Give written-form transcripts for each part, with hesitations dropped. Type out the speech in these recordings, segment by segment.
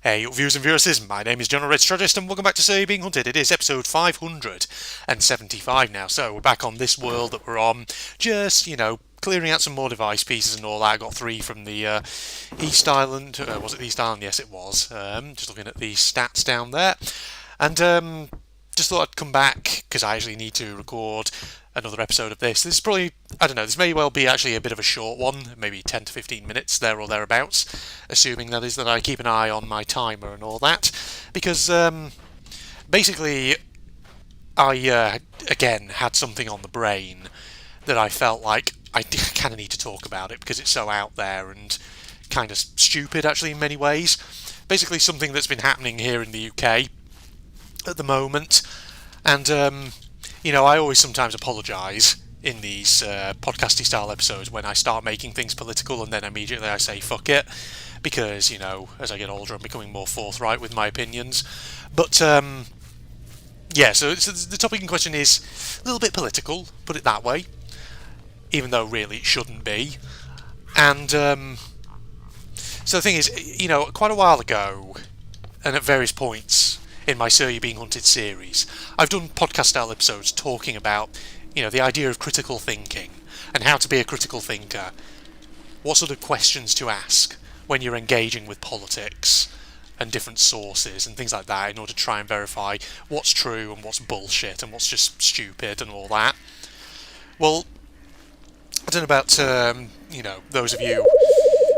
Hey, viewers and viewers, my name is John Red Strategist, and welcome back to So You're Being Hunted. It is episode 575 now, so we're back on this world that we're on, just, clearing out some more device pieces and all that. I got 3 from the East Island. Was it the East Island? Yes, it was. Just looking at the stats down there. And just thought I'd come back, because I actually need to record another episode of this. This is probably, I don't know, this may well be actually a bit of a short one, maybe 10 to 15 minutes there or thereabouts, assuming that is that I keep an eye on my timer and all that, because basically I, again, had something on the brain that I felt like I kind of need to talk about it because it's so out there and kind of stupid actually in many ways. Basically something that's been happening here in the UK at the moment, and I always sometimes apologise in these podcasty style episodes when I start making things political and then immediately I say fuck it, because as I get older I'm becoming more forthright with my opinions. But so the topic in question is a little bit political, put it that way, even though really it shouldn't be. And so the thing is, quite a while ago, and at various points in my So You're Being Hunted series, I've done podcast style episodes talking about, the idea of critical thinking and how to be a critical thinker, what sort of questions to ask when you're engaging with politics and different sources and things like that in order to try and verify what's true and what's bullshit and what's just stupid and all that. Well, I don't know about, those of you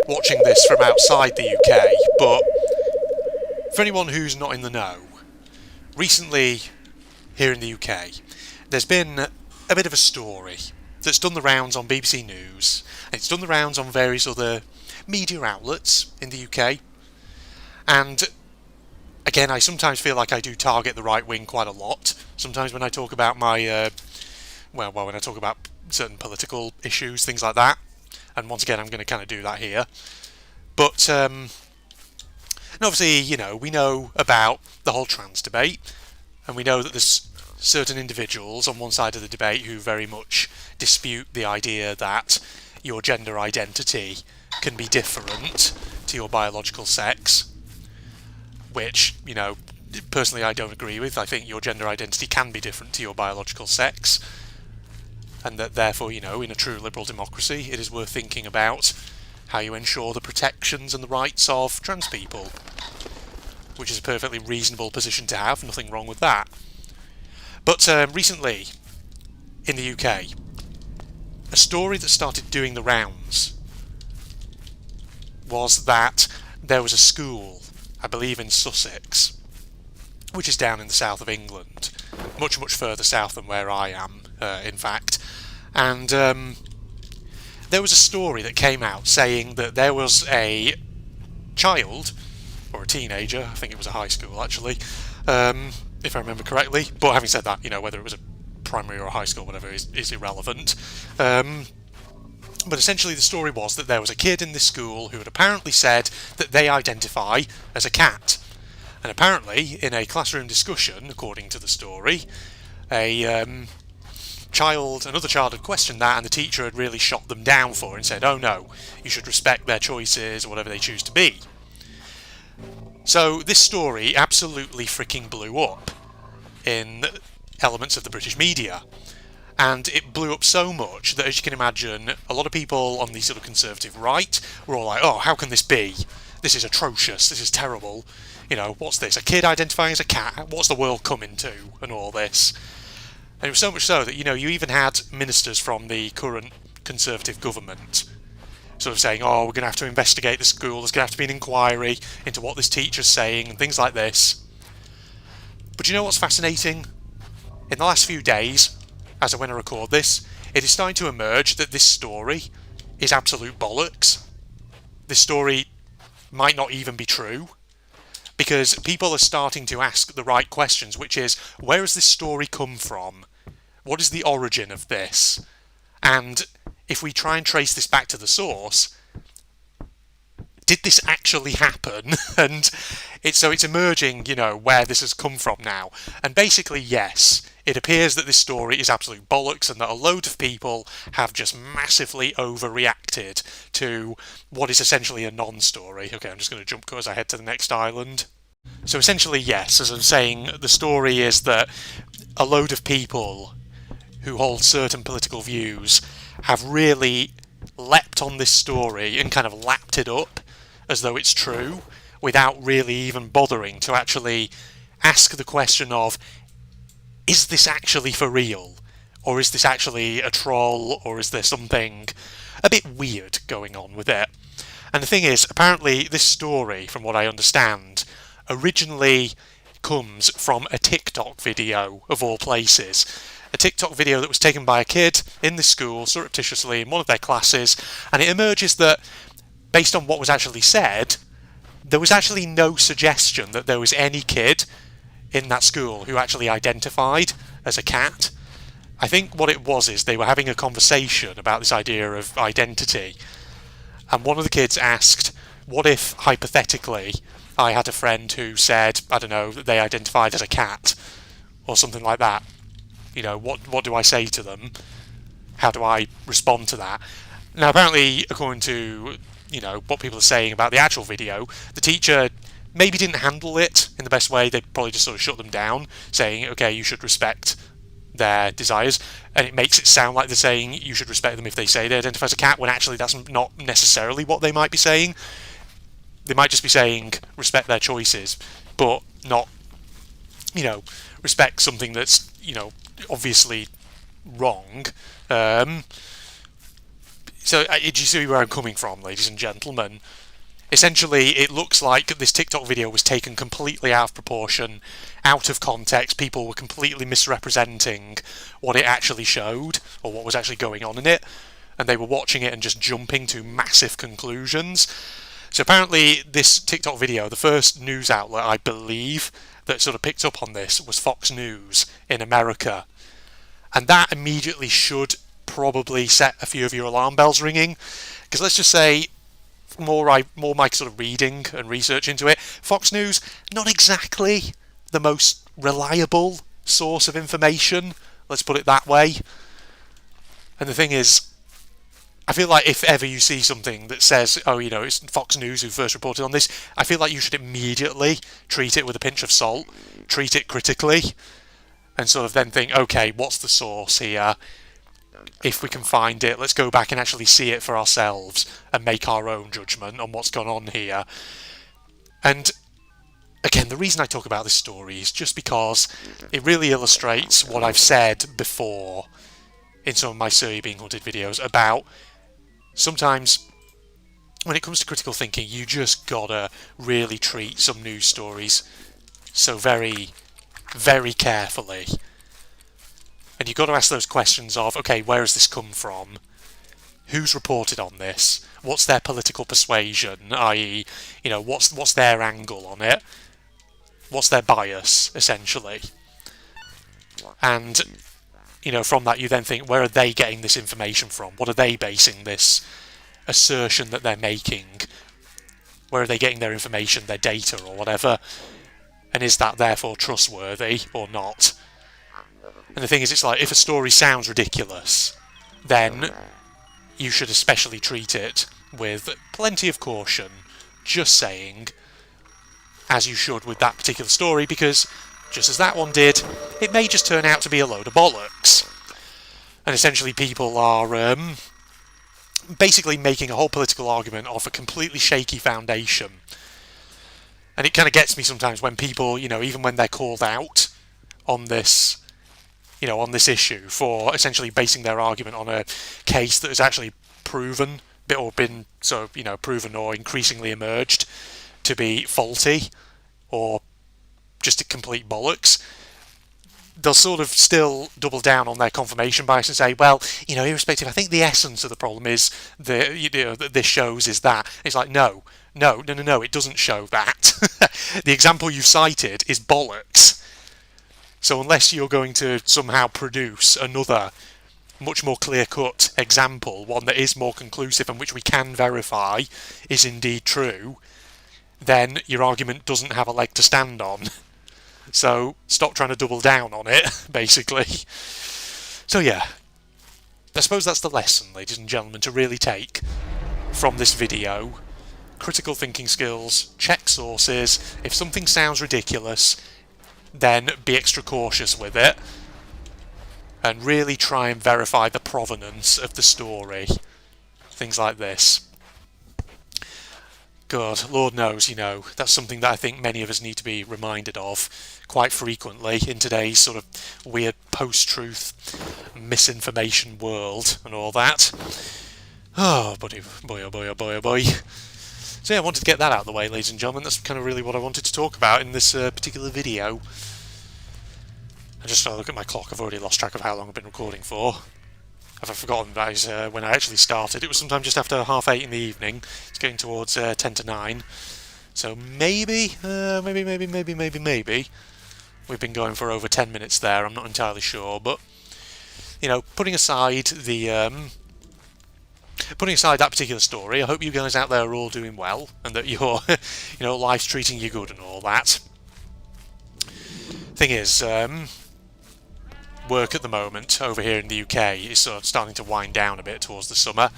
watching this from outside the UK, but for anyone who's not in the know, recently here in the UK, there's been a bit of a story that's done the rounds on BBC News, and it's done the rounds on various other media outlets in the UK, and again, I sometimes feel like I do target the right wing quite a lot. Sometimes when I talk about my, when I talk about certain political issues, things like that, and once again I'm going to kind of do that here. But and obviously, we know about the whole trans debate, and we know that there's certain individuals on one side of the debate who very much dispute the idea that your gender identity can be different to your biological sex, which, personally I don't agree with. I think your gender identity can be different to your biological sex, and that therefore, in a true liberal democracy, it is worth thinking about how you ensure the protections and the rights of trans people, which is a perfectly reasonable position to have, nothing wrong with that. But recently, in the UK, a story that started doing the rounds was that there was a school, I believe in Sussex, which is down in the south of England, much, much further south than where I am, in fact, and there was a story that came out saying that there was a child, or a teenager, I think it was a high school actually, if I remember correctly, but having said that, whether it was a primary or a high school, whatever, is irrelevant. But essentially the story was that there was a kid in this school who had apparently said that they identify as a cat. And apparently, in a classroom discussion, according to the story, another child had questioned that, and the teacher had really shot them down for it and said, oh no, you should respect their choices or whatever they choose to be. So this story absolutely freaking blew up in elements of the British media, and it blew up so much that, as you can imagine, a lot of people on the sort of conservative right were all like, oh, how can this be? This is atrocious, this is terrible, what's this, a kid identifying as a cat, what's the world coming to, and all this. And it was so much so that, you even had ministers from the current Conservative government sort of saying, oh, we're going to have to investigate the school, there's going to have to be an inquiry into what this teacher's saying, and things like this. But you know what's fascinating? In the last few days, as when I record this, it is starting to emerge that this story is absolute bollocks. This story might not even be true, because people are starting to ask the right questions, which is, where has this story come from? What is the origin of this? And if we try and trace this back to the source, did this actually happen? And it's emerging, where this has come from now. And basically, yes, It appears that this story is absolute bollocks and that a load of people have just massively overreacted to what is essentially a non-story. Okay, I'm just going to jump cut as I head to the next island. So essentially, yes, as I'm saying, the story is that a load of people who hold certain political views have really leapt on this story and kind of lapped it up as though it's true without really even bothering to actually ask the question of, is this actually for real? Or is this actually a troll? Or is there something a bit weird going on with it? And the thing is, apparently this story, from what I understand, originally comes from a TikTok video, of all places. A TikTok video that was taken by a kid in the school, surreptitiously, in one of their classes, and it emerges that, based on what was actually said, there was actually no suggestion that there was any kid in that school who actually identified as a cat. I think what it was is they were having a conversation about this idea of identity, and one of the kids asked, what if, hypothetically, I had a friend who said, I don't know, that they identified as a cat, or something like that. You know, what do I say to them? How do I respond to that? Now, apparently, according to, you know, what people are saying about the actual video, the teacher maybe didn't handle it in the best way. They probably just sort of shut them down, saying, okay, you should respect their desires, and it makes it sound like they're saying you should respect them if they say they identify as a cat, when actually that's not necessarily what they might be saying. They might just be saying respect their choices, but not, you know, respect something that's, you know, obviously wrong. So do you see where I'm coming from, ladies and gentlemen? Essentially, it looks like this TikTok video was taken completely out of proportion, out of context. People were completely misrepresenting what it actually showed, or what was actually going on in it, and they were watching it and just jumping to massive conclusions. So apparently this TikTok video, the first news outlet, I believe, that sort of picked up on this was Fox News in America. And that immediately should probably set a few of your alarm bells ringing. Because let's just say, more my sort of reading and research into it, Fox News, not exactly the most reliable source of information, let's put it that way. And the thing is, I feel like if ever you see something that says, oh, you know, it's Fox News who first reported on this, I feel like you should immediately treat it with a pinch of salt, treat it critically, and sort of then think, okay, what's the source here? If we can find it, let's go back and actually see it for ourselves and make our own judgment on what's gone on here. And again, the reason I talk about this story is just because it really illustrates what I've said before in some of my Sir Being Hunted videos about sometimes when it comes to critical thinking, you just gotta really treat some news stories so very, very carefully. And you've got to ask those questions of, okay, where has this come from? Who's reported on this? What's their political persuasion? I.e., you know, what's their angle on it? What's their bias, essentially? And, you know, from that you then think, where are they getting this information from? What are they basing this assertion that they're making? Where are they getting their information, their data, or whatever? And is that therefore trustworthy or not? And the thing is, it's like, if a story sounds ridiculous, then you should especially treat it with plenty of caution, just saying, as you should with that particular story, because just as that one did, it may just turn out to be a load of bollocks. And essentially people are basically making a whole political argument off a completely shaky foundation. And it kind of gets me sometimes when people, you know, even when they're called out on this, you know, on this issue for essentially basing their argument on a case that is actually proven, or been sort of, you know, proven or increasingly emerged to be faulty or just a complete bollocks, they'll sort of still double down on their confirmation bias and say, well, you know, irrespective, I think the essence of the problem is that this shows is that. It's like, no, it doesn't show that. The example you cited is bollocks. So unless you're going to somehow produce another much more clear-cut example, one that is more conclusive and which we can verify is indeed true, then your argument doesn't have a leg to stand on. So stop trying to double down on it, basically. So yeah, I suppose that's the lesson, ladies and gentlemen, to really take from this video. Critical thinking skills, check sources. If something sounds ridiculous, then be extra cautious with it. And really try and verify the provenance of the story. Things like this. God, Lord knows, that's something that I think many of us need to be reminded of quite frequently in today's sort of weird post-truth misinformation world and all that. Oh, boy, oh boy, oh boy, oh boy. So yeah, I wanted to get that out of the way, ladies and gentlemen. That's kind of really what I wanted to talk about in this particular video. I just look at my clock. I've already lost track of how long I've been recording for. I've forgotten that when I actually started. It was sometime just after 8:30 in the evening. It's getting towards 10 to 9. So maybe we've been going for over 10 minutes there. I'm not entirely sure, but putting aside that particular story, I hope you guys out there are all doing well and that your life's treating you good and all that. Thing is, work at the moment over here in the UK is sort of starting to wind down a bit towards the summer.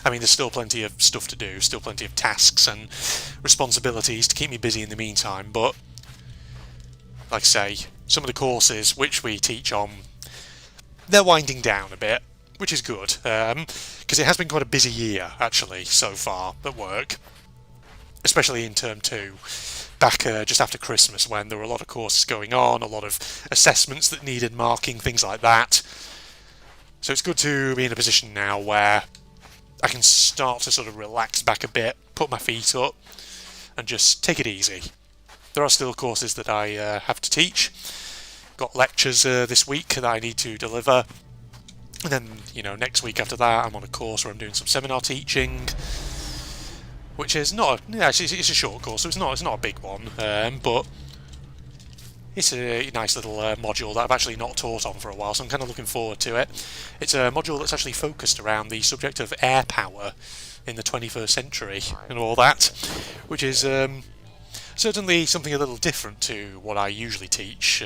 I mean, there's still plenty of stuff to do, still plenty of tasks and responsibilities to keep me busy in the meantime, but like I say, some of the courses which we teach on, they're winding down a bit, which is good, because it has been quite a busy year, actually, so far at work, especially in Term 2. Back just after Christmas, when there were a lot of courses going on, a lot of assessments that needed marking, things like that. So it's good to be in a position now where I can start to sort of relax back a bit, put my feet up, and just take it easy. There are still courses that I have to teach. Got lectures this week that I need to deliver. And then, next week after that, I'm on a course where I'm doing some seminar teaching, which is not it's a short course, so it's not a big one, but it's a nice little module that I've actually not taught on for a while, so I'm kind of looking forward to it. It's a module that's actually focused around the subject of air power in the 21st century and all that, which is certainly something a little different to what I usually teach,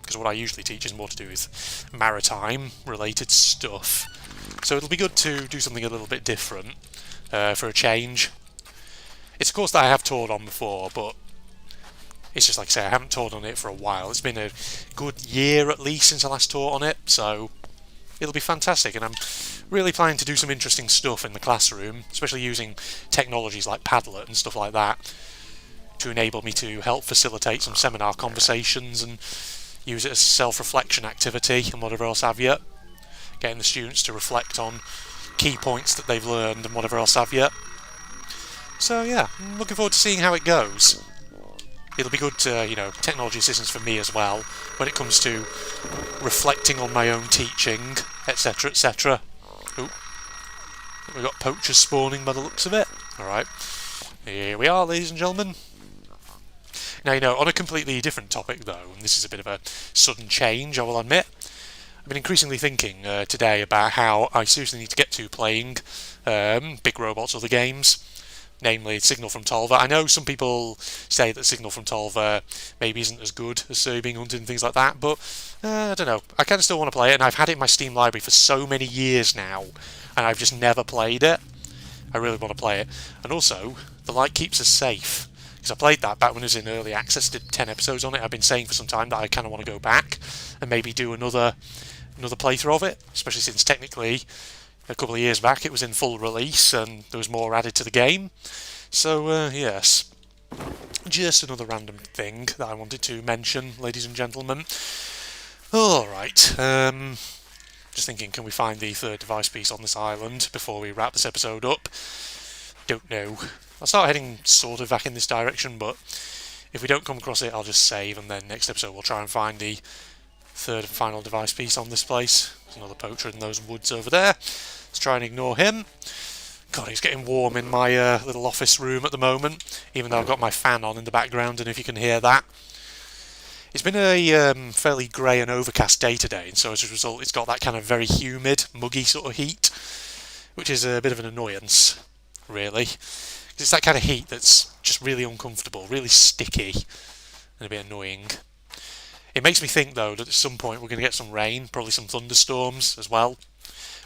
because what I usually teach is more to do with maritime related stuff. So it'll be good to do something a little bit different for a change. It's a course that I have taught on before, but it's just like I say, I haven't taught on it for a while. It's been a good year at least since I last taught on it, so it'll be fantastic. And I'm really planning to do some interesting stuff in the classroom, especially using technologies like Padlet and stuff like that to enable me to help facilitate some seminar conversations and use it as a self-reflection activity and whatever else have you. Getting the students to reflect on key points that they've learned and whatever else have you. So yeah, I'm looking forward to seeing how it goes. It'll be good, technology assistance for me as well, when it comes to reflecting on my own teaching, etc, etc. Ooh, we've got poachers spawning by the looks of it. Alright, here we are, ladies and gentlemen. Now, on a completely different topic though, and this is a bit of a sudden change, I will admit, I've been increasingly thinking today about how I seriously need to get to playing Big Robots other games. Namely Signal from Tolva. I know some people say that Signal from Tolva maybe isn't as good as Survey Being Hunted and things like that, but I don't know. I kind of still want to play it, and I've had it in my Steam library for so many years now, and I've just never played it. I really want to play it. And also, The Light Keeps Us Safe, because I played that back when it was in early access, did 10 episodes on it. I've been saying for some time that I kind of want to go back and maybe do another playthrough of it, especially since technically a couple of years back it was in full release and there was more added to the game. So yes, just another random thing that I wanted to mention, ladies and gentlemen. Alright, just thinking, can we find the third device piece on this island before we wrap this episode up? Don't know. I'll start heading sort of back in this direction, but if we don't come across it, I'll just save, and then next episode we'll try and find the third and final device piece on this place. There's another poacher in those woods over there. Let's try and ignore him. God, it's getting warm in my little office room at the moment, even though I've got my fan on in the background, and if you can hear that. It's been a fairly grey and overcast day today, and so as a result it's got that kind of very humid, muggy sort of heat, which is a bit of an annoyance, really. It's that kind of heat that's just really uncomfortable, really sticky, and a bit annoying. It makes me think, though, that at some point we're going to get some rain, probably some thunderstorms as well,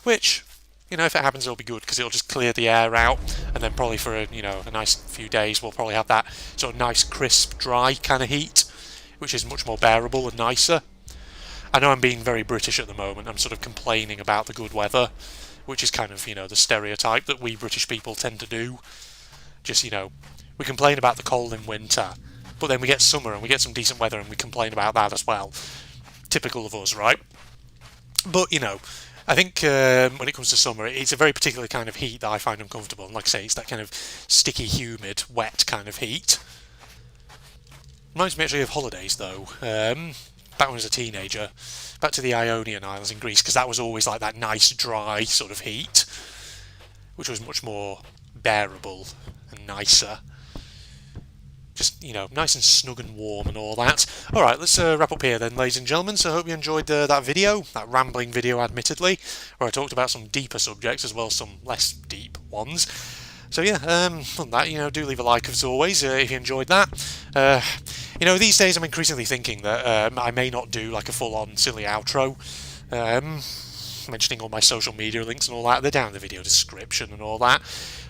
which, if it happens, it'll be good because it'll just clear the air out, and then probably for a nice few days we'll probably have that sort of nice, crisp, dry kind of heat, which is much more bearable and nicer. I know I'm being very British at the moment. I'm sort of complaining about the good weather, which is kind of, the stereotype that we British people tend to do. Just, we complain about the cold in winter, but then we get summer and we get some decent weather and we complain about that as well. Typical of us, right? But, I think when it comes to summer, it's a very particular kind of heat that I find uncomfortable. And like I say, it's that kind of sticky, humid, wet kind of heat. Reminds me actually of holidays, though. Back when I was a teenager, back to the Ionian Islands in Greece, because that was always like that nice, dry sort of heat, which was much more bearable and nicer. Just, nice and snug and warm and all that. Alright, let's wrap up here then, ladies and gentlemen. So I hope you enjoyed that video, that rambling video admittedly, where I talked about some deeper subjects as well as some less deep ones. So yeah, on that, do leave a like as always if you enjoyed that. These days I'm increasingly thinking that I may not do like a full-on silly outro. Mentioning all my social media links and all that, they're down in the video description and all that.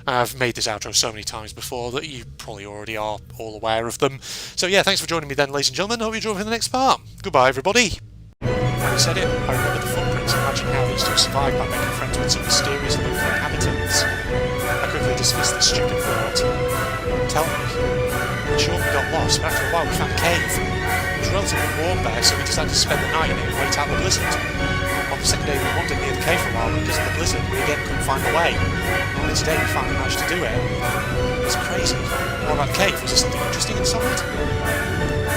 I've made this outro so many times before that you probably already are all aware of them. So yeah, thanks for joining me then, ladies and gentlemen. I hope you enjoy for the next part. Goodbye, everybody. Having said it, I remember the footprints and imagine how these two survived by making friends with some mysterious local inhabitants. I quickly dismissed this stupid thought. Tell me. Sure, we got lost, but after a while we found a cave. It was relatively warm there, so we decided to spend the night in it and wait out the blizzard. On the second day we wandered near the cave for a while, but because of the blizzard we again couldn't find the way. Only today we finally managed to do it. It's crazy. What about the cave? Was there something interesting inside?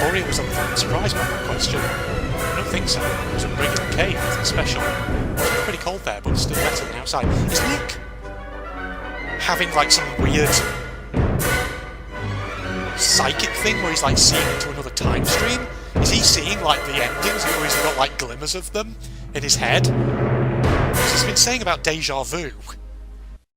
Boria was a little surprised by my question. I don't think so. It was a regular cave, nothing special. It was pretty cold there, but still better than outside. Is Luke having like some weird psychic thing where he's like seeing into another time stream? Is he seeing like the endings, or has he got like glimmers of them in his head? Because he's been saying about deja vu.